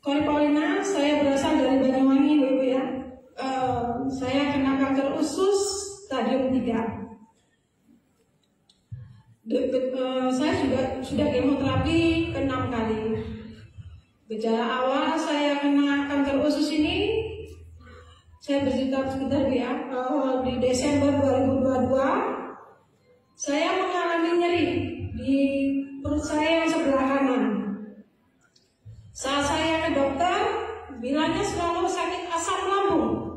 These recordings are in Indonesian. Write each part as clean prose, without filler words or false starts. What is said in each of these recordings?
Kori Paulina, saya berasal dari Banyuwangi, Ibu ya. Saya kena kanker usus stadium 3. Saya sudah kemoterapi ke 6 kali. Gejala awal saya kena kanker usus ini, saya bercerita sekitar ya, di Desember 2022, saya mengalami nyeri di perut saya yang sebelah kanan. Saat saya ke dokter, bilangnya selalu sakit asam lambung.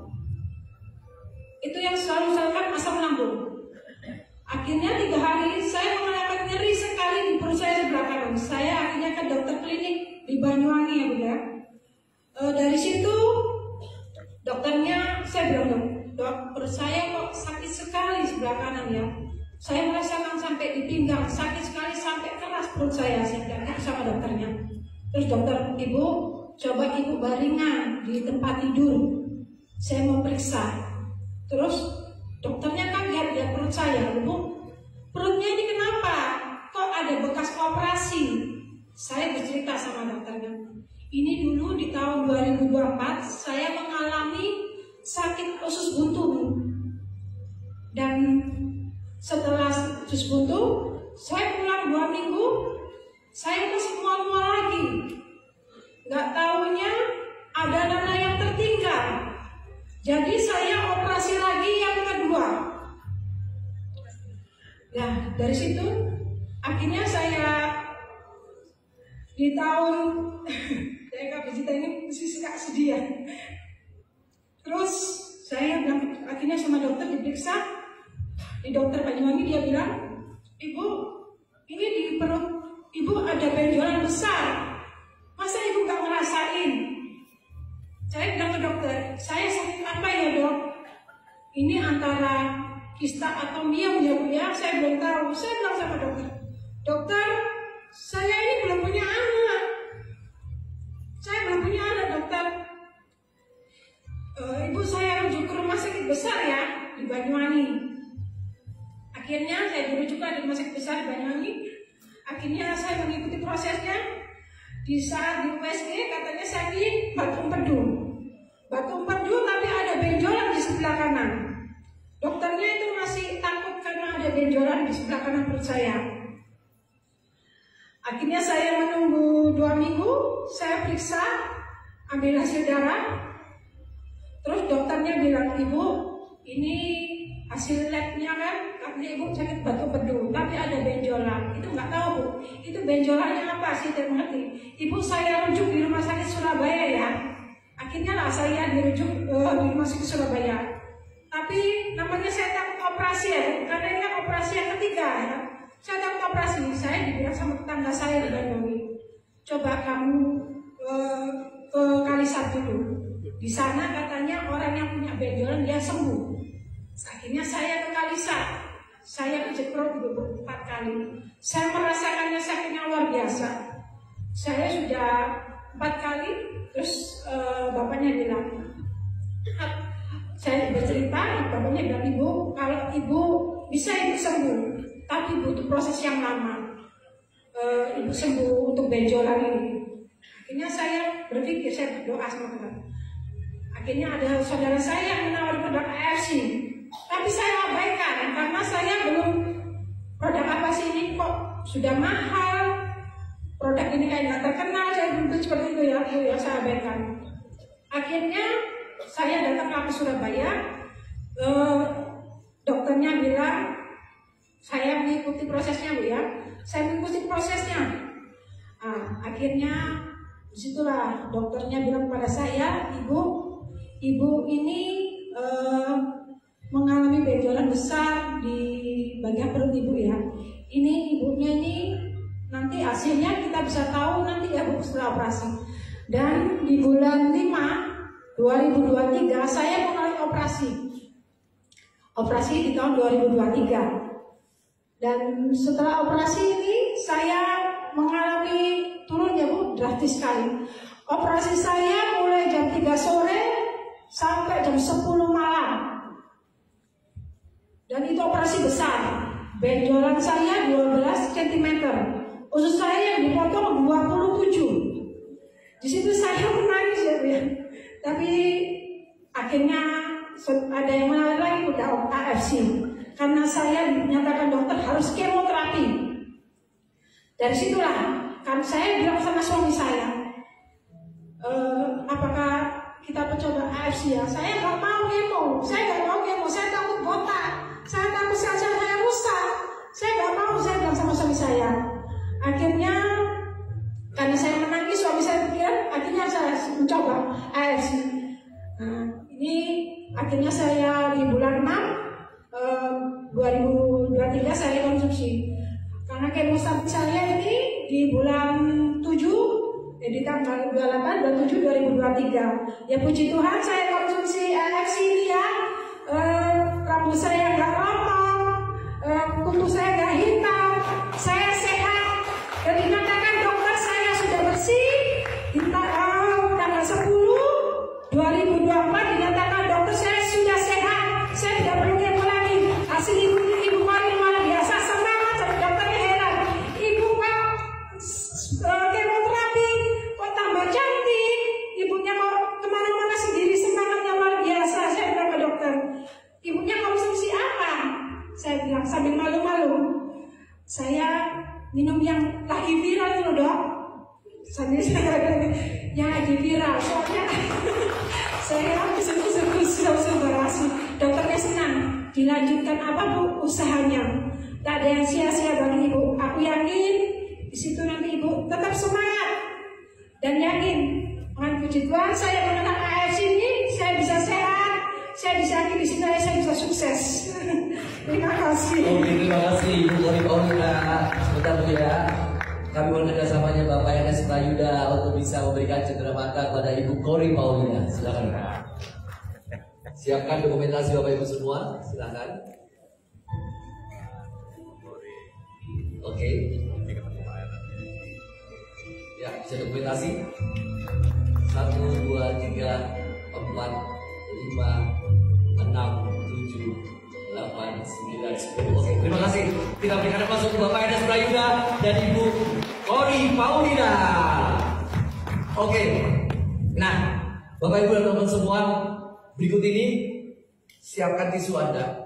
Itu yang selalu saya kan asam lambung. Akhirnya 3 hari saya mengalami nyeri sekali di perut saya sebelah kanan. Saya akhirnya ke dokter klinik di Banyuwangi ya Bu ya. Dari situ dokternya saya bilang, dok, perut saya kok sakit sekali sebelah kanan ya. Saya merasakan sampai di pinggang, sakit sekali sampai keras perut saya sama dokternya. Terus dokter, ibu coba ibu baringan di tempat tidur. Saya mau periksa. Terus dokternya kaget lihat perut saya, ibu perutnya ini kenapa? Kok ada bekas operasi? Saya bercerita sama dokternya. Ini dulu di tahun 2024 saya mengalami sakit usus buntu. Dan setelah usus buntu, saya pulang 2 minggu, saya masih mual-mual lagi. Nggak tahunya ada dana yang tertinggal. Jadi saya operasi lagi yang kedua. Nah, dari situ akhirnya saya di tahun saya nggak bercerita ini suka sedih ya. Terus saya bilang akhirnya sama dokter diperiksa. Di dokter Banyuwangi dia bilang, ibu ini di perut ibu ada benjolan besar. Masa ibu nggak ngerasain? Saya bilang ke dokter, saya sakit apa ya dok? Ini antara kista atau miom ya Bu ya? Saya belum tahu. Saya bilang sama dokter, dokter, saya ini belum punya anak. Saya belum punya anak dokter. Ibu saya rujuk ke rumah sakit besar ya di Banyuwangi. Akhirnya saya dirujuk ke rumah sakit besar di Banyuwangi. Akhirnya saya mengikuti prosesnya. Di saat di USG katanya saya di batu empedu. Batu empedu tapi ada benjolan di sebelah kanan. Dokternya itu masih takut karena ada benjolan di sebelah kanan perut saya. Akhirnya saya menunggu 2 minggu. Saya periksa, ambil hasil darah. Terus dokternya bilang, ibu ini hasil labnya kan, katanya ibu sakit batu empedu, tapi ada benjolan. Itu nggak tahu Bu, itu benjolannya apa sih, tidak mengerti. Ibu saya rujuk di rumah sakit Surabaya ya. Akhirnya lah saya dirujuk di rumah sakit Surabaya. Tapi namanya saya takut operasi ya, karena ini kan operasi yang ketiga ya. Saya takut operasi. Saya dibilang sama tetangga saya di Banyuwangi, coba kamu ke Kalisat dulu. Di sana katanya orang yang punya benjolan dia sembuh. Akhirnya saya ke Kalisat, saya pijat perut 4 kali. Saya merasakannya sakitnya luar biasa. Saya sudah 4 kali, terus bapaknya bilang, saya bercerita, bapaknya bilang, ibu, kalau ibu bisa ibu sembuh, tapi butuh proses yang lama. Ibu sembuh untuk benjolan ini. Akhirnya saya berpikir, saya berdoa sama Tuhan. Akhirnya ada saudara saya yang menawari produk AFC. Tapi saya abaikan karena saya belum, produk apa sih ini kok sudah mahal, produk ini kayak nggak terkenal, saya belum seperti itu ya, saya abaikan. Akhirnya saya datang ke Surabaya, dokternya bilang saya mengikuti prosesnya Bu ya, saya mengikuti prosesnya. Akhirnya disitulah dokternya bilang kepada saya, ibu ini mengalami benjolan besar di bagian perut ibu ya. Ini ibunya ini nanti hasilnya kita bisa tahu nanti ya Bu setelah operasi. Dan di bulan 5 2023 saya mengalami operasi di tahun 2023. Dan setelah operasi ini saya mengalami turun ya Bu, drastis sekali. Operasi saya mulai jam 3 sore sampai jam 10 malam. Dan itu operasi besar. Benjolan saya 12 cm. Usus saya yang dipotong 27. Di situ saya menangis ya. Tapi akhirnya ada yang menawar lagi udah AFC. Karena saya dinyatakan dokter harus kemoterapi. Dari situlah kan saya bilang sama suami saya, apakah kita mencoba AFC ya? Saya nggak mau kemo, saya takut botak, saya takut saya rusak, saya nggak mau, saya bilang sama suami saya. Akhirnya karena saya menangis, suami saya pikir, akhirnya saya mencoba AFC. Ini akhirnya saya di bulan 6 2023 saya konsumsi. Karena kemoterapi saya ini di bulan 7, di tanggal 28 dan 7 2023. Ya puji Tuhan saya konsumsi AFC ini ya. Rambut saya nggak rontok, kuku saya nggak hitam, saya sehat. Dan dikatakan dokter saya sudah bersih. Tanggal 10 2024 dinyatakan dokter saya sudah sehat. Saya tidak perlu kemo lagi. Hasil ibu Mari luar biasa, semangat. Dokternya heran. Ibu kok kemoterapi kok tambah cantik. Ibunya kok kemana-mana sendiri, semangatnya luar biasa. Saya bilang ke dokter, ibunya konsumsi apa? Saya bilang sambil malu-malu, saya minum yang lagi viral itu dok. Sambil saya yang lagi viral, soalnya saya berhasil. Dokternya senang. Dilanjutkan apa bu usahanya? Tak ada yang sia-sia bagi ibu. Aku yakin di situ nanti ibu tetap semangat dan yakin. Dengan puji Tuhan saya mengenal AFC ini, saya bisa sehat, saya bisa yakin di sini saya bisa sukses. Terima kasih. Oke, terima kasih Ibu Kori Paulina. Sebentar Bu ya. Kami mohon kerjasamanya Bapak Enes Prayuda untuk bisa memberikan cendera mata kepada Ibu Kori Paulina. Silakan. Siapkan dokumentasi Bapak Ibu semua. Silakan. Oke. Ya, bisa dokumentasi. 1, 2, 3, 4, 5, 6, 7, 8, 9, 10. Oke, terima kasih. Kita berikan masuk ke Bapak Enes Prayuda dan Ibu Kori Paulina. Oke. Nah, Bapak Ibu dan teman-teman semua, berikut ini siapkan tisu Anda.